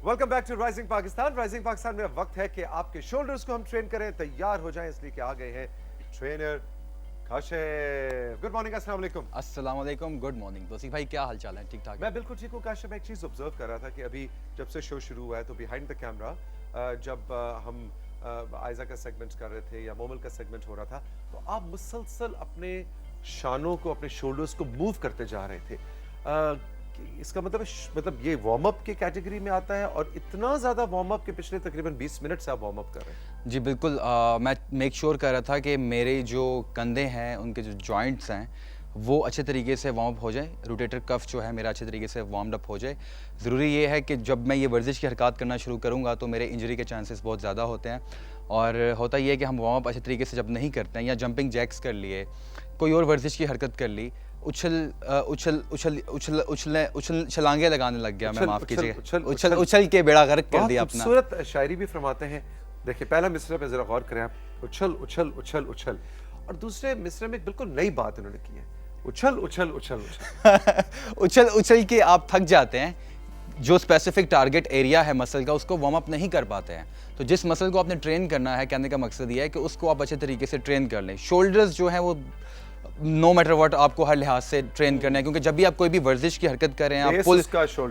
Welcome back to rising Pakistan. Rising Pakistan में अब वक्त है कि आपके शोल्डर्स को हम ट्रेन करें, तैयार हो जाएं, इसलिए कि आ गए हैं ट्रेनर काशिफ। गुड मॉर्निंग, अस्सलाम वालेकुम। अस्सलाम वालेकुम, गुड मॉर्निंग। तौसीफ भाई क्या हाल चाल है? ठीक ठाक? मैं बिल्कुल ठीक हूँ काशिफ। मैं एक चीज़ ऑब्जर्व कर रहा था कि अभी जब से शो शुरू हुआ है तो बिहाइंड द कैमरा जब हम आयजा का सेगमेंट कर रहे थे या मोमल का सेगमेंट हो रहा था, तो आप मुसलसल अपने शानों को, अपने शोल्डर्स को मूव करते जा रहे थे। इसका मतलब ये वार्म अप की कैटेगरी में आता है, और इतना ज़्यादा वार्म अप के पिछले तकरीबन 20 मिनट से आप वार्म अप कर रहे हैं। जी बिल्कुल। मैं मेक श्योर कर रहा था कि मेरे जो कंधे हैं, उनके जो जॉइंट्स हैं, वो अच्छे तरीके से वार्म अप हो जाए। रोटेटर कफ जो है मेरा अच्छे तरीके से वार्म अप हो जाए। ज़रूरी ये है कि जब मैं ये वर्जिश की हरकत करना शुरू करूँगा तो मेरे इंजरी के चांसेस बहुत ज़्यादा होते हैं। और होता ये है कि हम वार्म अप अच्छे तरीके से जब नहीं करते हैं, या जंपिंग जैक्स कर लिए, कोई और वर्जिश की हरकत कर ली, छलांगे लगाने लग गया मैं, माफ कीजिएगा, उछल के बेड़ा गर्क कर दिया अपना। खूबसूरत शायरी भी फरमाते हैं। देखिए, पहला मिसरे पे जरा गौर करें आप, उछल उछल उछल उछल, और दूसरे मिसरे में एक बिल्कुल नई बात उन्होंने की है, उछल उछल उछल उछल। उछल उछल के आप थक जाते हैं। जो स्पेसिफिक टारगेट एरिया है मसल का, उसको वार्म अप नहीं कर पाते हैं। तो जिस मसल को आपने ट्रेन करना है, कहने का मकसद ये है कि उसको आप अच्छे तरीके से ट्रेन कर लें। शोल्डर्स जो हैं वो नो मैटर व्हाट आपको हर लिहाज से ट्रेन करना है, क्योंकि जब भी आप कोई भी वर्जिश की हरकत कर रहे हैं, आप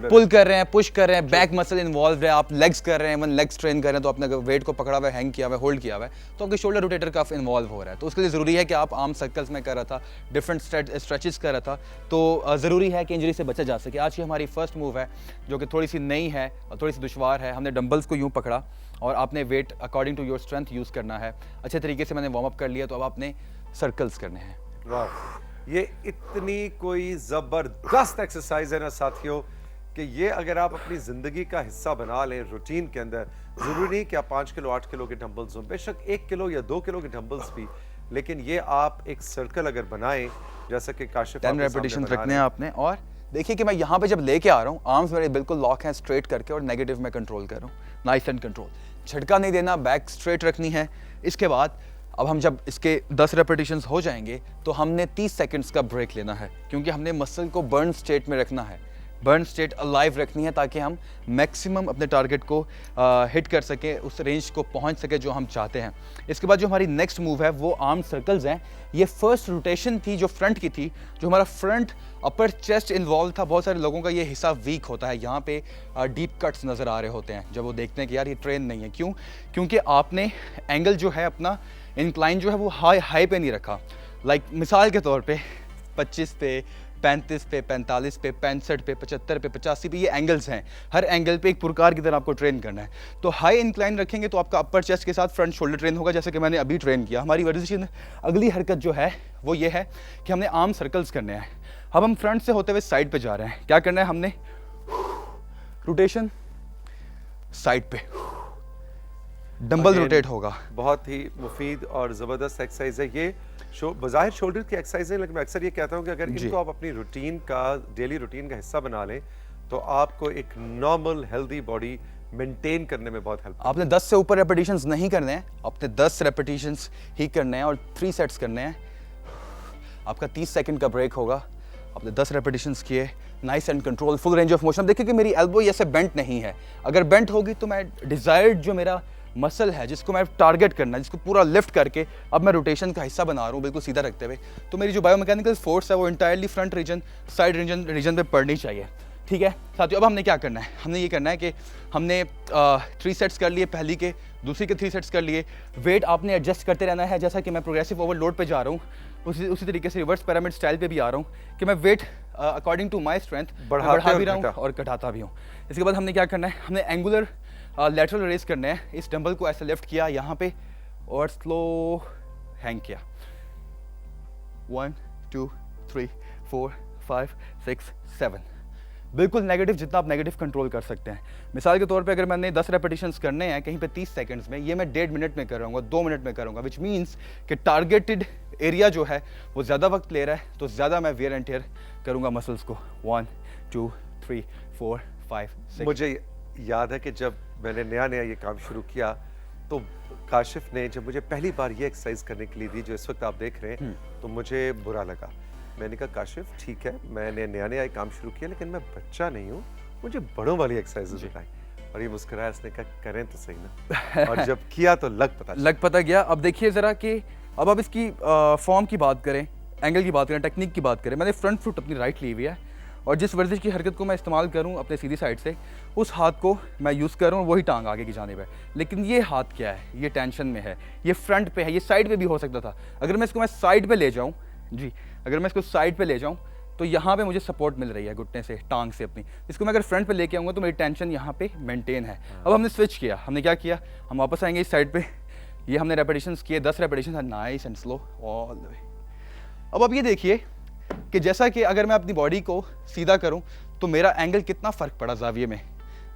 पुल कर रहे हैं, पुश कर रहे हैं, बैक मसल इन्वॉल्व है, आप लेग्स कर रहे हैं, वन लेग्स ट्रेन कर रहे हैं, तो आपने वेट को पकड़ा हुआ है, हैंग किया हुआ है, होल्ड किया हुआ है, तो आपके शोल्डर रोटेटर कफ इन्वॉल्व हो रहा है। तो उसके लिए ज़रूरी है कि आप आर्म सर्कल्स में कर रहा था, डिफरेंट स्ट्रेचेस कर रहा था, तो ज़रूरी है कि इंजरी से बचा जा सके। आज की हमारी फर्स्ट मूव है जो कि थोड़ी सी नई है और थोड़ी सी दुश्वार है। हमने डंबल्स को यूँ पकड़ा और आपने weight according to your strength use करना है। अच्छे तरीके से मैंने वार्म अप कर लिया, तो अब आपने सर्कल्स करने हैं। वाह, ये इतनी कोई जबरदस्त एक्सरसाइज है ना साथियों, कि ये अगर आप अपनी जिंदगी का हिस्सा बना लें रूटीन के अंदर, जरूरी नहीं कि आप 5 किलो 8 किलो के डंबल्स हों, बेशक 1 किलो या 2 किलो के डंबल्स भी, लेकिन ये आप एक सर्कल अगर बनाएं, जैसा कि काशिफ 10 रेपिटेशन रखने हैं आपने। और देखिए कि मैं यहाँ पे जब लेके आ रहा हूँ, आर्म्स मेरे बिल्कुल लॉक हैं स्ट्रेट करके, और नेगेटिव में कंट्रोल कर रहा हूँ, नाइस एंड कंट्रोल। झटका नहीं देना, बैक स्ट्रेट रखनी है। इसके बाद अब हम जब इसके 10 रेपिटेशंस हो जाएंगे तो हमने 30 सेकंड्स का ब्रेक लेना है, क्योंकि हमने मसल को बर्न स्टेट में रखना है, बर्न स्टेट अलाइव रखनी है, ताकि हम मैक्सिमम अपने टारगेट को हिट कर सके, उस रेंज को पहुंच सके जो हम चाहते हैं। इसके बाद जो हमारी नेक्स्ट मूव है वो आर्म सर्कल्स हैं। ये फर्स्ट रोटेशन थी जो फ्रंट की थी, जो हमारा फ्रंट अपर चेस्ट इन्वॉल्व था। बहुत सारे लोगों का ये हिस्सा वीक होता है, यहाँ पे डीप कट्स नज़र आ रहे होते हैं जब वो देखते हैं कि यार ये ट्रेन नहीं है। क्यों? क्योंकि आपने एंगल जो है अपना, इंक्लाइन जो है वो हाई पे नहीं रखा। लाइक मिसाल के तौर पे 25 पे, 35 पे, 45 पे, 65 पे, 75 पे, 85 पे, ये एंगल्स हैं। हर एंगल पे एक पुरकार की तरह आपको ट्रेन करना है। तो हाई इंक्लाइन रखेंगे तो आपका अपर चेस्ट के साथ फ्रंट शोल्डर ट्रेन होगा, जैसे कि मैंने अभी ट्रेन किया। हमारी वर्जिश अगली हरकत जो है वो ये है कि हमने आर्म सर्कल्स करने हैं। अब हम फ्रंट से होते हुए साइड पे जा रहे हैं। क्या करना है हमने? रोटेशन साइड पे, डंबल रोटेट होगा। बहुत ही मुफीद और ज़बरदस्त एक्सरसाइज है ये। बज़ाहिर शोल्डर की एक्सरसाइज है, लेकिन मैं अक्सर ये कहता हूँ कि अगर इनको आप अपनी रूटीन का, डेली रूटीन का हिस्सा बना लें, तो आपको एक नॉर्मल हेल्दी बॉडी मेंटेन करने में बहुत हेल्प। आपने 10 से ऊपर रेपिटेशंस नहीं करने हैं, आपने 10 रेपिटेशंस ही करने हैं और 3 सेट्स करने हैं। आपका 30 सेकंड का ब्रेक होगा। आपने 10 रेपिटेशंस किए, nice and control, full range of motion. देखिए कि मेरी एल्बो ऐसे बेंट नहीं है। अगर बेंट होगी तो मैं डिजायर्ड जो मेरा मसल है, जिसको मैं टारगेट करना है, जिसको पूरा लिफ्ट करके अब मैं रोटेशन का हिस्सा बना रहा हूँ बिल्कुल सीधा रखते हुए, तो मेरी जो बायोमैकेनिकल फोर्स है वो entirely front region, side region पे पड़नी चाहिए। ठीक है साथियों, अब हमने क्या करना है? हमने ये करना है कि हमने 3 सेट्स कर लिए, पहली के, दूसरी के 3 सेट्स कर लिए। वेट आपने एडजस्ट करते रहना है, जैसा कि मैं प्रोग्रेसिव ओवरलोड पे जा रहा हूँ, उसी तरीके से रिवर्स पिरामिड स्टाइल पे भी आ रहा हूँ कि मैं weight according to my strength बढ़ा भी रहा हूँ और घटाता भी हूँ। इसके बाद हमने क्या करना है? हमने एंगुलर लेटरल रेस करने हैं। इस डंबल को ऐसे लिफ्ट किया यहाँ पे और स्लो हैंग किया। 1 2 3 4 5 6 7, बिल्कुल नेगेटिव, जितना आप नेगेटिव कंट्रोल कर सकते हैं। मिसाल के तौर पे अगर मैंने 10 रेपिटेशंस करने हैं कहीं पे 30 सेकंड्स में, ये मैं 1.5 मिनट में कर रहा हूँ, 2 मिनट में करूँगा, विच मीन्स कि टारगेटेड एरिया जो है वो ज़्यादा वक्त ले रहा है, तो ज़्यादा मैं वेयर एंड टेयर करूँगा मसल्स को। 1 2 3 4 5 6। मुझे याद है कि जब मैंने नया ये काम शुरू किया, तो काशिफ ने जब मुझे पहली बार ये एक्सरसाइज करने के लिए दी जो इस वक्त आप देख रहे हैं, तो मुझे बुरा लगा। मैंने कहा काशिफ ठीक है, मैंने नया काम शुरू किया, लेकिन मैं बच्चा नहीं हूँ, मुझे बड़ों वाली एक्सरसाइज बताएं। और ये मुस्कुराया, इसने कहा करें तो सही ना, और जब किया तो लग पता गया। अब देखिए ज़रा कि अब आप इसकी फॉर्म की बात करें, एंगल की बात करें, टेक्निक की बात करें। मैंने फ्रंट फुट अपनी राइट ली हुई है और जिस वर्जिश की हरकत को मैं इस्तेमाल करूं अपने सीधी साइड से, उस हाथ को मैं यूज़ कर रहा हूँ, वही टांग आगे की जानिब है। लेकिन ये हाथ क्या है, ये टेंशन में है, ये फ्रंट पे है, ये साइड पे भी हो सकता था। अगर मैं इसको साइड पे ले जाऊँ जी, अगर मैं इसको साइड पे ले जाऊँ तो यहाँ पे मुझे सपोर्ट मिल रही है घुटने से, टांग से अपनी। इसको मैं अगर फ्रंट पे लेके आऊँगा तो मेरी टेंशन यहाँ पे मेंटेन है। अब हमने स्विच किया, हमने क्या किया, हम वापस आएंगे इस साइड पे। ये हमने रेपिटेशंस किए, 10 रेपिटेशन है, nice and slow all the वे। अब आप ये देखिए कि जैसा कि अगर मैं अपनी बॉडी को सीधा करूं तो मेरा एंगल कितना फ़र्क पड़ा ज़ाविये में।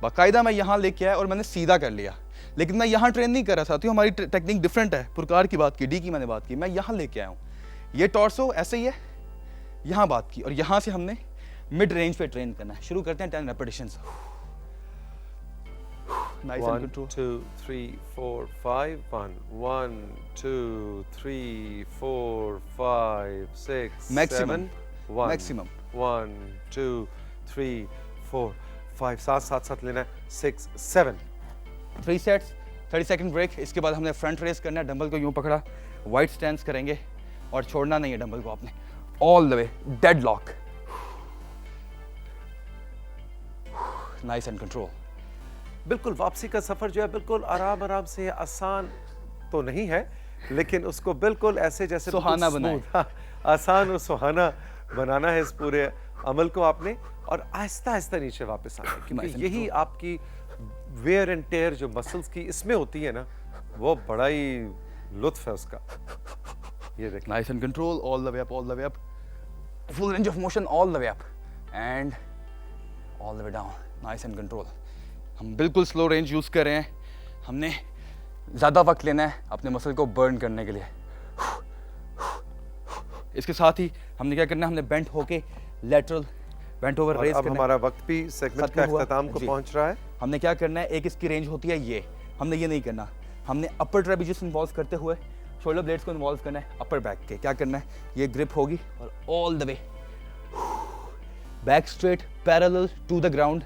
बाकायदा मैं यहाँ लेके आया और मैंने सीधा कर लिया, लेकिन मैं यहाँ ट्रेन नहीं कर रहा था। तो हमारी टेक्निक डिफरेंट है। पुरकार की बात की, डी की मैंने बात की, मैं यहाँ लेके आया हूँ। ये टॉर्सो ऐसे ही है, यहाँ बात की, और यहाँ से हमने मिड रेंज पे ट्रेन करना है। शुरू करते हैं 10 repetitions. Nice and 1 control. 2 3 4 5 1 1 2 3 4 5 6 Maximum. 7 1 Maximum. 1 2 3 4 5 साथ साथ लेना है, 6 7 3 सेट्स, 30 सेकंड ब्रेक। इसके बाद हमने फ्रंट रेस करना है, डंबल को यूं पकड़ा, वाइड स्टैंस करेंगे और छोड़ना नहीं है डंबल को आपने, all the way, dead lock, nice and control. बिल्कुल वापसी का सफर जो है बिल्कुल आराम आराम से है। आसान तो नहीं है, लेकिन उसको बिल्कुल ऐसे जैसे सुहाना बिल्कुल बनाएं। smooth, हाँ, आसान और सुहाना बनाना है इस पूरे अमल को आपने, और आहिस्ता आहिस्ता नीचे वापस आना है, क्योंकि Nice and यही आपकी वेयर एंड टेयर जो मसल्स की इसमें होती है ना, वो बड़ा ही लुत्फ है उसका। ये देखिए, Nice and control, all the way up, all the way up. Full range of motion, all the way up. And all the way down. Nice and control. हम बिल्कुल स्लो रेंज यूज़ कर रहे हैं। हमने ज़्यादा वक्त लेना है अपने मसल को बर्न करने के लिए। इसके साथ ही हमने क्या करना है, हमने बेंट होके लेटरल बेंट ओवर और रेज अब करना है। हमारा वक्त भी सेगमेंट खत्म का हुआ। अख्ताम को जी। पहुंच रहा है। हमने क्या करना है, एक इसकी रेंज होती है ये, हमने ये नहीं करना। हमने अपर ट्रेपेजियस इन्वॉल्व करते हुए शोल्डर ब्लेड्स को इन्वॉल्व करना है अपर बैक के। क्या करना है, ये ग्रिप होगी और all the way back straight parallel to the ground,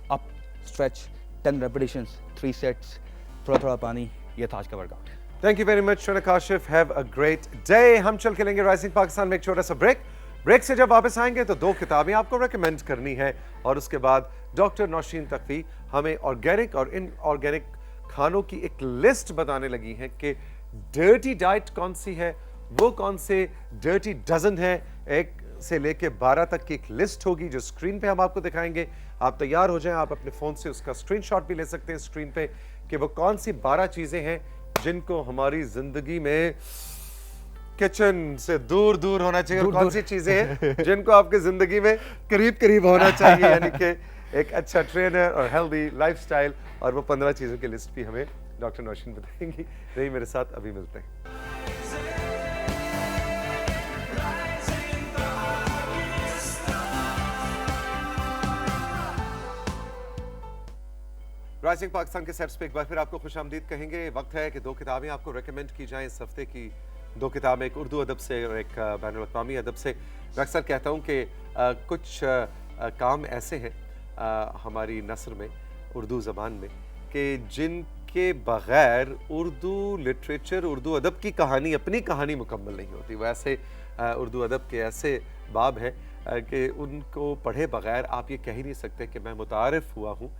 up stretch, 10 repetitions, 3 sets, थोड़ा थोड़ा पानी। ये था आज का workout. Thank you very much Shaunak Kashif, have a great day. हम चल के लेंगे राइजिंग पाकिस्तान में एक छोटा सा ब्रेक। ब्रेक से जब वापस आएंगे तो 2 किताबें आपको रेकमेंड करनी है, और उसके बाद डॉक्टर नौशीन तकवी हमें ऑर्गेनिक और इनऑर्गेनिक खानों की एक लिस्ट बताने लगी है कि डर्टी डाइट कौन सी है, वो कौन से डर्टी डजन है। 1 से लेके 12 तक की एक लिस्ट होगी जो स्क्रीन पे हम आपको दिखाएंगे। आप तैयार हो जाएं, आप अपने फोन से उसका स्क्रीनशॉट भी ले सकते हैं स्क्रीन पे, कि वो कौन सी 12 चीजें हैं जिनको हमारी जिंदगी में किचन से दूर दूर होना चाहिए, और कौन सी चीजें हैं जिनको आपकी जिंदगी में करीब करीब होना चाहिए, यानी कि एक अच्छा ट्रेनर और हेल्दी लाइफस्टाइल। और वो 15 चीजों की लिस्ट भी हमें डॉक्टर नौशीन बताएंगी। रही मेरे साथ, अभी मिलते हैं। राइजिंग पाकिस्तान के सेट्स पे एक बार फिर आपको खुशामदीद कहेंगे। वक्त है कि 2 किताबें आपको रेकमेंड की जाएं इस हफ्ते की। 2 किताबें, एक उर्दू अदब से और एक बैनुल अक़वामी अदब से। मैं अक्सर कहता हूँ कि कुछ काम ऐसे हैं हमारी नस्र में, उर्दू ज़बान में, कि जिनके बग़ैर उर्दू लिटरेचर, उर्दू अदब की कहानी, अपनी कहानी मुकम्मल नहीं होती। वैसे उर्दू अदब के ऐसे बाब हैं कि उनको पढ़े बग़ैर आप ये कह ही नहीं सकते कि मैं मुतारिफ़ हुआ हूँ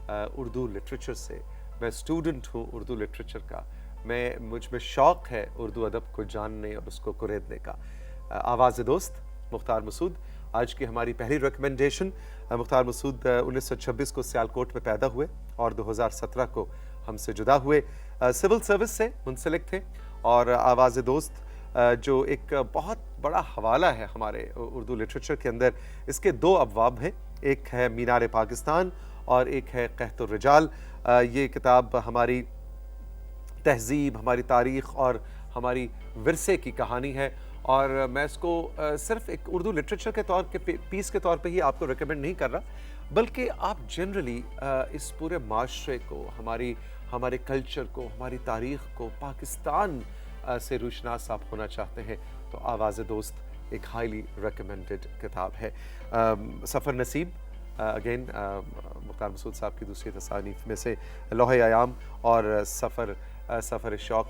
उर्दू लिटरेचर से, मैं स्टूडेंट हूँ उर्दू लिटरेचर का, मुझ में शौक़ है उर्दू अदब को जानने और उसको कुरेदने का। आवाज़ दोस्त मुख्तार मसूद आज की हमारी पहली रिकमेंडेशन। मुख्तार मसूद 1926 को सियालकोट में पैदा हुए और 2017 को हमसे जुदा हुए। सिविल सर्विस से मुंसलिक थे, और आवाज़ दोस्त जो एक बहुत बड़ा हवाला है हमारे उर्दू लिटरेचर के अंदर। इसके 2 अबवाब हैं, एक है मीनार पाकिस्तान और एक है कहतुर रिजाल। ये किताब हमारी तहजीब, हमारी तारीख़ और हमारी विरसे की कहानी है, और मैं इसको सिर्फ एक उर्दू लिटरेचर के तौर के पीस के तौर पे ही आपको रिकमेंड नहीं कर रहा, बल्कि आप जनरली इस पूरे माशरे को, हमारे कल्चर को, हमारी तारीख़ को, पाकिस्तान से रूशनास आप होना चाहते हैं तो आवाज़ दोस्त एक हाईली रिकमेंडेड किताब है। सफ़र नसीब अगेन मुख्तार मसूद साहब की दूसरी तसानीफ में से लोहे आयाम और सफ़र शौक,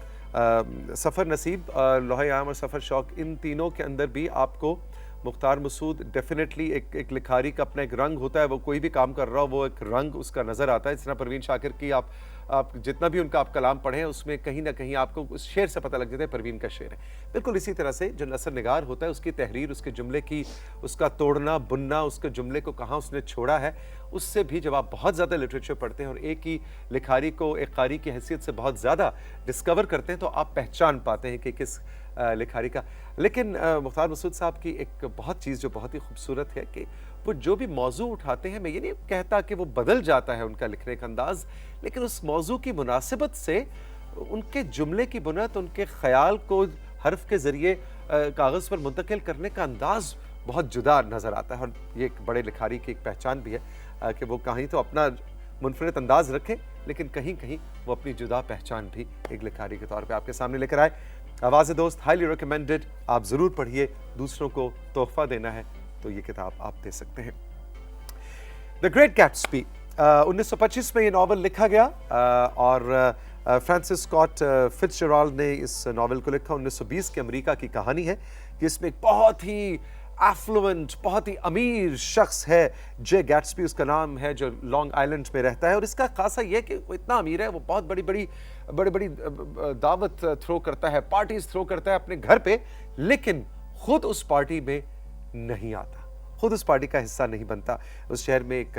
सफ़र नसीब, लोहे आयाम और सफ़र शौक, इन तीनों के अंदर भी आपको मुख्तार मसूद डेफिनेटली एक लिखारी का अपना एक रंग होता है, वो कोई भी काम कर रहा हो वो एक रंग उसका नज़र आता है। इस तरह परवीन शाकिर की आप जितना भी उनका आप कलाम पढ़ें उसमें कहीं ना कहीं आपको उस शेर से पता लग जाता है परवीन का शेर है। बिल्कुल इसी तरह से जो नसर निगार होता है उसकी तहरीर, उसके जुमले की, उसका तोड़ना बुनना, उसके जुमले को कहाँ उसने छोड़ा है, उससे भी जब आप बहुत ज़्यादा लिटरेचर पढ़ते हैं और एक ही लिखारी को एक कारी की हैसियत से बहुत ज़्यादा डिस्कवर करते हैं तो आप पहचान पाते हैं कि किस लिखारी का। लेकिन मुख्तार मसूद साहब की एक बहुत चीज़ जो बहुत ही खूबसूरत है कि वो जो भी मौजू उठाते हैं, मैं ये नहीं कहता कि वो बदल जाता है उनका लिखने का अंदाज, लेकिन उस मौजू की मुनासिबत से उनके जुमले की बुनियाद, उनके ख्याल को हर्फ के ज़रिए कागज़ पर मुंतकिल करने का अंदाज़ बहुत जुदा नज़र आता है। और ये एक बड़े लिखारी की एक पहचान भी है कि वो कहीं तो अपना मुनफरद अंदाज़ रखे लेकिन कहीं कहीं वो अपनी जुदा पहचान भी एक लिखारी के तौर पे आपके सामने लेकर आए। आवाज़ दोस्त, हाईली रिकमेंडेड, आप ज़रूर पढ़िए, दूसरों को तोहफा देना है तो ये किताब आप दे सकते हैं। द ग्रेट गैट्सबी, 1925 में ये नावल लिखा गया और फ्रांसिस स्कॉट फिट्जजेराल्ड ने इस नावल को लिखा। 1920 के अमेरिका की कहानी है कि इसमें एक बहुत ही एफ्लुएंट, बहुत ही अमीर शख्स है, जे गैट्सबी उसका नाम है, जो लॉन्ग आइलैंड में रहता है। और इसका खासा ये है कि वो इतना अमीर है, वो बहुत बड़ी बड़ी दावत थ्रो करता है, पार्टीज थ्रो करता है अपने घर पे, लेकिन खुद उस पार्टी में नहीं आता, खुद उस पार्टी का हिस्सा नहीं बनता। उस शहर में एक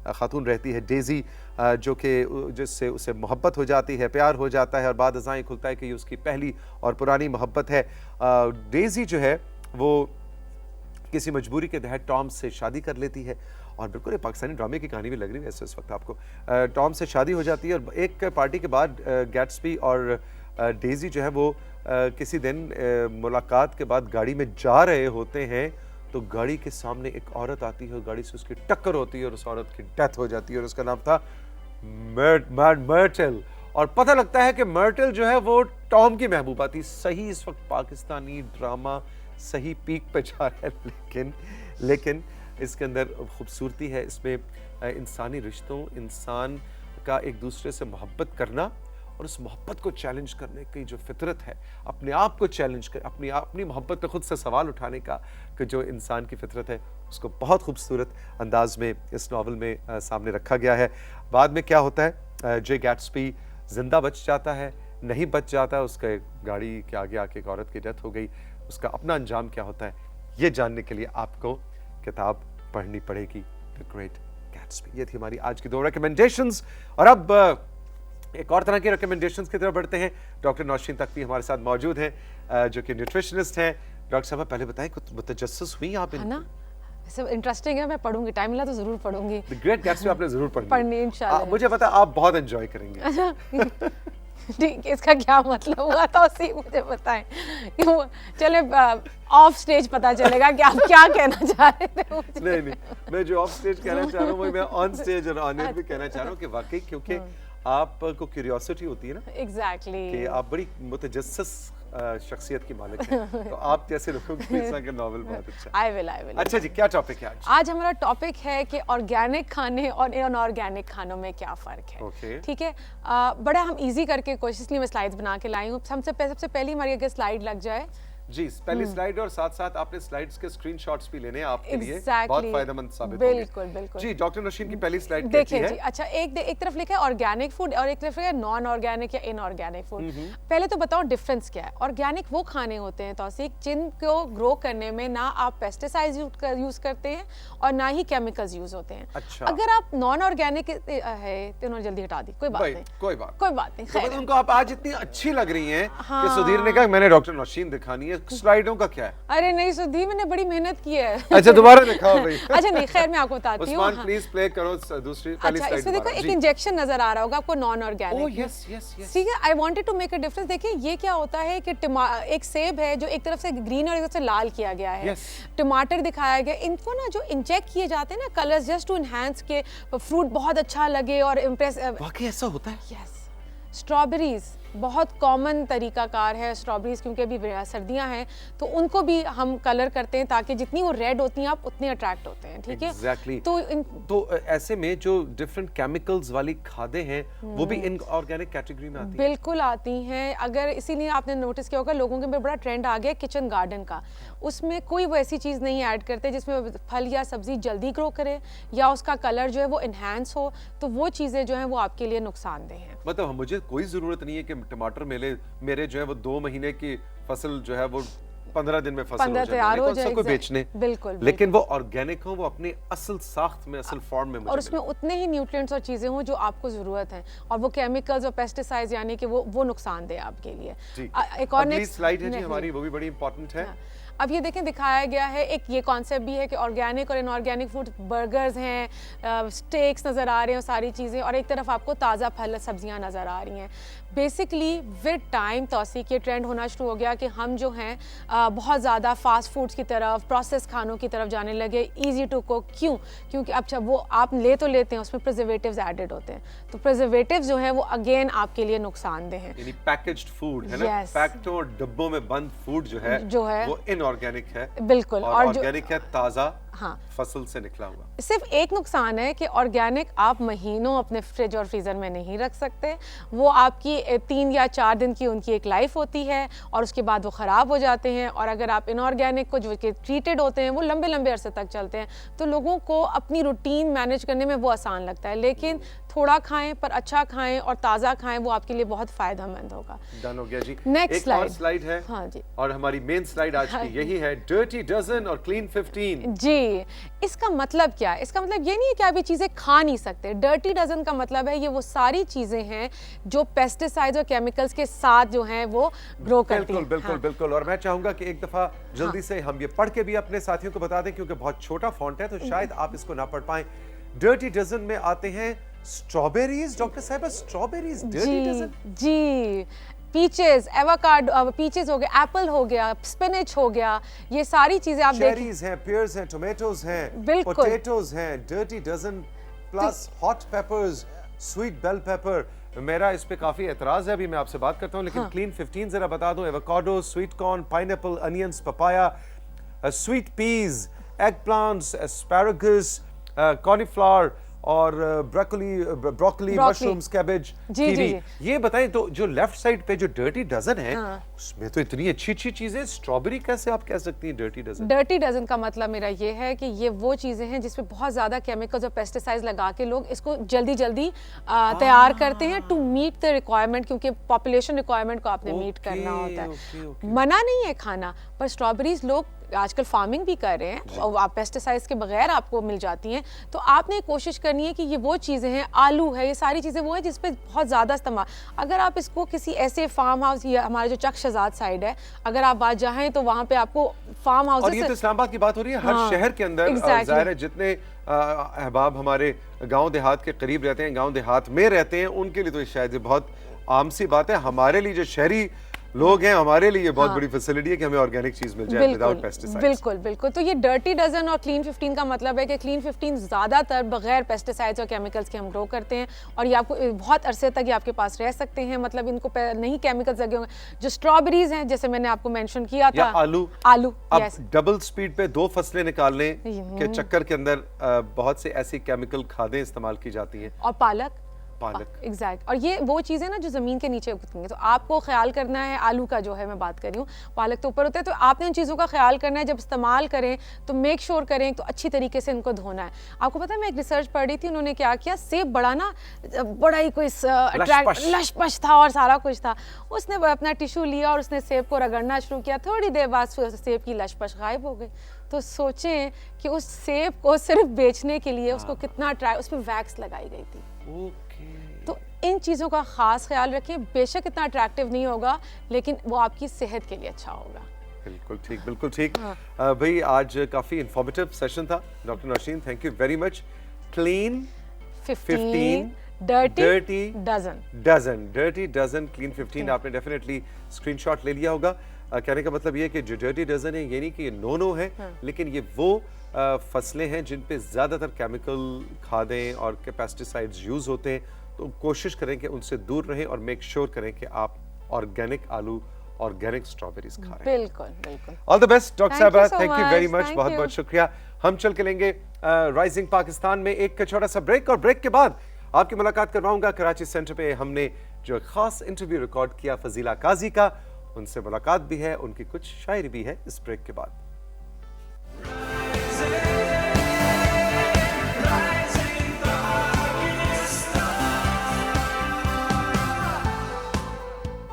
खातून रहती है डेजी, जो कि जिससे उसे मोहब्बत हो जाती है, प्यार हो जाता है और बाद अज़ां खुलता है कि ये उसकी पहली और पुरानी मोहब्बत है। डेजी जो है वो किसी मजबूरी के तहत टॉम से शादी कर लेती है और बिल्कुल एक पाकिस्तानी ड्रामे की कहानी भी लग रही है इस वक्त आपको। टॉम से शादी हो जाती है और एक पार्टी के बाद गैट्सबी और डेजी जो है वो किसी दिन मुलाकात के बाद गाड़ी में जा रहे होते हैं तो गाड़ी के सामने एक औरत आती है और गाड़ी से उसकी टक्कर होती है और उस औरत की डेथ हो जाती है और उसका नाम था मर्टल। और पता लगता है कि मर्टल जो है वो टॉम की महबूबा थी। सही इस वक्त पाकिस्तानी ड्रामा सही पीक पे जा रहा है, लेकिन इसके अंदर खूबसूरती है, इसमें इंसानी रिश्तों, इंसान का एक दूसरे से मोहब्बत करना और उस मोहब्बत को चैलेंज करने की जो फितरत है, अपने आप को चैलेंज कर, अपनी मोहब्बत पे खुद से सवाल उठाने का कि जो इंसान की फितरत है, उसको बहुत खूबसूरत अंदाज में इस नावल में सामने रखा गया है। बाद में क्या होता है, जे गैट्सबी जिंदा बच जाता है, नहीं बच जाता, उसके गाड़ी के आगे आके एक औरत की डेथ हो गई, उसका अपना अंजाम क्या होता है, ये जानने के लिए आपको किताब पढ़नी पड़ेगी, द ग्रेट गैट्सबी। ये थी हमारी आज की 2 रिकमेंडेशंस और अब एक और तरह की रिकमेंडेशंस की तरफ बढ़ते हैं। डॉक्टर नौशीन तकवी हमारे साथ मौजूद हैं जो कि न्यूट्रिशनिस्ट हैं। डॉक्टर साहब पहले बताएं, कुछ मुतजस्सिस हुई आप इन? सब इंटरेस्टिंग है, मैं पढ़ूंगी, टाइम मिला तो जरूर पढ़ूंगी। द ग्रेट गैट्सबी आपने जरूर पढ़नी इंशाल्लाह। मुझे पता आप बहुत एंजॉय करेंगे। अच्छा ठीक, इसका क्या मतलब हुआ था उसी मुझे बताएं। चले ऑफ स्टेज पता चलेगा कि आप क्या कहना चाह रहे थे मुझे। नहीं, मैं जो ऑफ स्टेज कहना चाह रहा हूँ वही मैं ऑन स्टेज और ऑन एयर भी कहना चाह रहा हूँ कि वाकई क्योंकि आपको क्यूरियोसिटी होती है ना, एग्जैक्टली कि आप बड़ी मुतजस्सिस शख्सियत की मालिक हैं, तो आप जैसे लोगों के इस तरह के नॉवल बहुत अच्छा। आई विल अच्छा जी, क्या टॉपिक है आज? आज हमारा टॉपिक है कि ऑर्गेनिक खाने और अनऑर्गेनिक खानों में क्या फ़र्क है। Okay. ठीक है, बड़ा हम इजी करके कोशिश, इसलिए मैं स्लाइड्स बना के लाई हूँ। सबसे पहली हमारी अगर स्लाइड लग जाए जी, पहली स्लाइड और साथ साथ आपने स्लाइड्स के स्क्रीनशॉट्स भी लेने हैं आपके लिए, बहुत फायदेमंद साबित होंगे। बिल्कुल जी, डॉक्टर नौशीन की पहली स्लाइड देखिए जी। अच्छा, एक तरफ लिखा है ऑर्गेनिक फूड और एक तरफ लिखा है नॉन ऑर्गेनिक या इनऑर्गेनिक फूड। पहले तो बताओ डिफरेंस क्या है। ऑर्गेनिक वो खाने होते हैं तौसीक जिनको ग्रो करने में ना आप पेस्टिसाइड यूज करते हैं और ना ही केमिकल्स यूज होते हैं। अच्छा। अगर आप नॉन ऑर्गेनिक है तो उन्होंने जल्दी हटा दी, कोई बात नहीं, कोई बात नहीं। तो उनको आप आज इतनी अच्छी लग रही हैं कि सुधीर ने कहा मैंने डॉक्टर नौशीन दिखानी है, स्लाइडों का क्या है? अरे नहीं सुधीर, मैंने बड़ी मेहनत की है। अच्छा, दोबारा दिखाओ भाई। अच्छा नहीं, खैर मैं आपको बताती हूँ। उस्मान प्लीज प्ले करो दूसरी पहली अच्छा, स्लाइड। इसमें देखो एक इंजेक्शन नजर आ रहा होगा आपको, non organic. Oh yes yes yes. ठीक है, I wanted to make a difference. देखिए ये क्या होता है कि एक सेब है जो एक तरफ से ग्रीन और एक तरफ से लाल किया गया है। टमाटर दिखाया गया, इनको ना जो इंजेक्ट किए जाते हैं ना कलर्स, जस्ट टू एनहांस के फ्रूट बहुत अच्छा लगे और इम्प्रेस। वाकई ऐसा होता है? यस। स्ट्रॉबेरीज बहुत कॉमन तरीकाकार है स्ट्रॉबेरीज, क्योंकि अभी सर्दियां हैं तो उनको भी हम कलर करते हैं ताकि जितनी वो रेड होती हैं आप उतने अट्रैक्ट होते हैं, ठीक है। एग्जैक्टली। तो तो ऐसे में जो डिफरेंट केमिकल्स वाली खादें हैं वो भी इन ऑर्गेनिक कैटेगरी में आती हैं? बिल्कुल आती हैं। अगर इसीलिए आपने नोटिस किया होगा लोगों के में बड़ा ट्रेंड आ गया किचन गार्डन का, उसमें कोई वो ऐसी चीज़ नहीं ऐड करते जिसमें फल या सब्जी जल्दी ग्रो करे या उसका कलर जो है वो इन्हांस हो, तो वो चीज़ें जो हैं वो आपके लिए नुकसानदेह हैं। मतलब मुझे कोई जरूरत नहीं है कि टमाटर मेरे जो है वो 2 महीने की फसल जो है वो 15 दिन में फसल 15 हो जाए, तैयार हो मैंने कौन सा जाए, कोई exact- बेचने। बिल्कुल, लेकिन वो ऑर्गेनिक हो, वो अपनी असल साख्त में, असल फॉर्म में मुझे और उसमें मिले। उतने ही न्यूट्रिएंट्स और चीज़ें हों जो आपको ज़रूरत है, और वो केमिकल्स और पेस्टिसाइड्स यानी कि वो नुकसानदेह आपके लिए। ठीक। एक और अगली नेक्स्ट स्लाइड है जी हमारी, वो भी बड़ी इंपॉर्टेंट है। अब ये देखें दिखाया गया है, एक ये कॉन्सेप्ट भी है कि ऑर्गेनिक और इनऑर्गेनिक फूड, बर्गर्स हैं, स्टेक्स नज़र आ रहे हैं, सारी चीज़ें, और एक तरफ आपको ताज़ा फल सब्जियां नज़र आ रही हैं। बेसिकली विद टाइम तौसीक ये ट्रेंड होना शुरू हो गया कि हम जो हैं बहुत ज़्यादा फास्ट फूड्स की तरफ, प्रोसेस खानों की तरफ जाने लगे, ईजी टू कुक। क्यों? क्योंकि अब जब वो आप ले तो लेते हैं, उसमें प्रिजर्वेटिव्स एडेड होते हैं, तो प्रिजर्वेटिव्स जो है वो अगेन आपके लिए नुकसानदेह हैं। यानी पैकेज्ड फूड है ना, Yes. पैक्ड और डिब्बों में बंद फूड जो है वो इनऑर्गेनिक है। बिल्कुल। और ऑर्गेनिक है ताजा हाँ, फसल से निकला हुआ। सिर्फ एक नुकसान है कि ऑर्गेनिक आप महीनों अपने फ्रिज और फ्रीज़र में नहीं रख सकते, वो आपकी 3 या 4 दिन की उनकी एक लाइफ होती है और उसके बाद वो ख़राब हो जाते हैं। और अगर आप इनऑर्गेनिक को जो कि ट्रीटेड होते हैं वो लंबे लंबे अरसे तक चलते हैं, तो लोगों को अपनी रूटीन मैनेज करने में वो आसान लगता है। लेकिन थोड़ा खाएं पर अच्छा खाएं और ताज़ा खाएं, वो आपके लिए बहुत फ़ायदेमंद होगा। डन हो गया जी। नेक्स्ट एक और स्लाइड है। हाँ जी। और हमारी मेन स्लाइड आज की यही है, डर्टी डजन और क्लीन 15। जी, इसका मतलब क्या है? इसका मतलब ये नहीं है कि आप ये चीज़ें खा नहीं सकते। डर्टी डजन का मतलब है ये वो सारी चीज़ें हैं जो पेस्टिसाइड्स और केमिकल्स के साथ जो हैं वो ग्रो करती हैं। बिल्कुल बिल्कुल बिल्कुल। और मैं चाहूंगा कि एक दफा जल्दी से हम ये पढ़ के भी अपने साथियों को बता दें, क्योंकि बहुत छोटा फॉन्ट है तो शायद आप इसको ना पढ़ पाएं। डर्टी डजन में आते हैं स्ट्रॉबेरीज। डॉक्टर साहब, स्ट्रॉबेरीज डर्टी डजन? जी, पीचेस, एवोकाडो, पीचेस हो गया, एप्पल हो गया, स्पिनच हो गया, ये सारी चीजें आप देखें। चेरीज हैं, पियर्स हैं, टोमेटोज हैं, बिल्कुल। पोटैटोज हैं। Dirty dozen plus hot peppers, sweet bell pepper. मेरा इस पे काफी एतराज है, अभी मैं आपसे बात करता हूं, लेकिन क्लीन 15 जरा बता दूं। Avocado, sweet corn, pineapple, onions, papaya, sweet peas, egg plants, asparagus, cauliflower और ब्रोकली, मशरूम्स, कैबेज, कीवी। ये बताएं तो जो लेफ्ट साइड पे जो डर्टी डजन है, उसमें तो इतनी अच्छी अच्छी चीजें, स्ट्रॉबेरी कैसे आप कह सकती हैं डर्टी डजन? डर्टी डजन का मतलब मेरा ये है कि ये वो चीज़ें हैं जिसमें बहुत ज़्यादा केमिकल्स और पेस्टिसाइड्स लगा के लोग इसको जल्दी जल्दी तैयार करते हैं टू मीट द रिक्वायरमेंट, क्योंकि पॉपुलेशन रिक्वायरमेंट को आपने मीट करना होता है। मना नहीं है खाना, पर स्ट्रॉबेरीज लोग आजकल फार्मिंग भी कर रहे हैं और आप पेस्टिसाइड्स के बगैर आपको मिल जाती हैं, तो आपने कोशिश करनी है कि ये वो चीज़ें हैं, आलू है, ये सारी चीज़ें वो है जिस पे बहुत ज़्यादा इस्तेमाल। अगर आप इसको किसी ऐसे फार्म हाउस, या हमारे जो चक शहजाद साइड है, अगर आप बात जाएं तो वहाँ पे आपको फार्म हाउस। और ये तो इस्लामाबाद की बात हो रही है, हर शहर के अंदर जाहिर है जितने अहबाब हमारे गांव देहात के करीब रहते हैं, गांव देहात में रहते हैं, उनके लिए तो शायद ये बहुत आम सी बात है। हमारे लिए जो शहरी लोग हैं, हमारे लिए बहुत बड़ी फैसिलिटी है कि हमें ऑर्गेनिक चीज मिल जाए विदाउट पेस्टिसाइड्स। बिल्कुल बिल्कुल। तो ये डर्टी डजन और क्लीन 15 का मतलब है कि क्लीन 15 ज्यादातर बगैर पेस्टिसाइड्स और केमिकल्स के हम ग्रो करते हैं, और ये आपको बहुत अरसे तक ये आपके पास रह सकते हैं, मतलब इनको नहीं केमिकल्स लगे होंगे। जो स्ट्रॉबेरीज हैं, जैसे मैंने आपको मेंशन किया था, आलू अब यस, डबल स्पीड पे 2 फसलें निकालने के चक्कर के अंदर बहुत से ऐसी केमिकल खादें इस्तेमाल की जाती हैं। और पालक। एग्जैक्ट। और ये वो चीज़ें ना जो ज़मीन के नीचे उगती हैं, तो आपको ख्याल करना है। आलू का जो है मैं बात कर रही हूँ, पालक तो ऊपर होता है, तो आपने उन चीज़ों का ख्याल करना है। जब इस्तेमाल करें तो मेक श्योर करें तो अच्छी तरीके से इनको धोना है। आपको पता है, मैं एक रिसर्च पढ़ रही थी, उन्होंने क्या किया, सेब बड़ा ना, बड़ा ही कोई लशपश था और सारा कुछ था, उसने अपना टिश्यू लिया और उसने सेब को रगड़ना शुरू किया, थोड़ी देर बाद सेब की लशपश गायब हो गई। तो सोचें कि उस सेब को सिर्फ बेचने के लिए उसको कितना उस पर वैक्स लगाई गई थी। तो इन चीज़ों का खास ख्याल रखें। बेशक इतना अट्रैक्टिव नहीं होगा, लेकिन वो आपकी सेहत के लिए अच्छा होगा। बिल्कुल ठीक, बिल्कुल ठीक। भाई आज काफी इंफॉर्मेटिव सेशन था। Doctor Nausheen, thank you very much. Clean 15 dirty dozen clean 15 आपने डेफिनेटली स्क्रीनशॉट ले लिया होगा। कहने का मतलब ये है कि जो डर्टी डजन है, ये नहीं कि ये नो है, लेकिन ये वो फसलें हैं जिन पे ज़्यादातर केमिकल खादें और पेस्टिसाइड्स यूज़ होते हैं, तो कोशिश करें कि उनसे दूर रहें और मेक श्योर करें कि आप ऑर्गेनिक आलू, ऑर्गेनिक स्ट्रॉबेरीज खा रहे हैं। बिल्कुल बिल्कुल। All the best doctor Thank you साहबा, so thank you very much. Much, Thank बहुत you. बहुत शुक्रिया। हम चल के लेंगे राइजिंग पाकिस्तान में एक छोटा सा ब्रेक, और ब्रेक के बाद आपकी मुलाकात करवाऊंगा कराची सेंटर पे हमने जो खास इंटरव्यू रिकॉर्ड किया फजीला काजी का, उनसे मुलाकात भी है, उनकी कुछ शायरी भी है इस ब्रेक के बाद।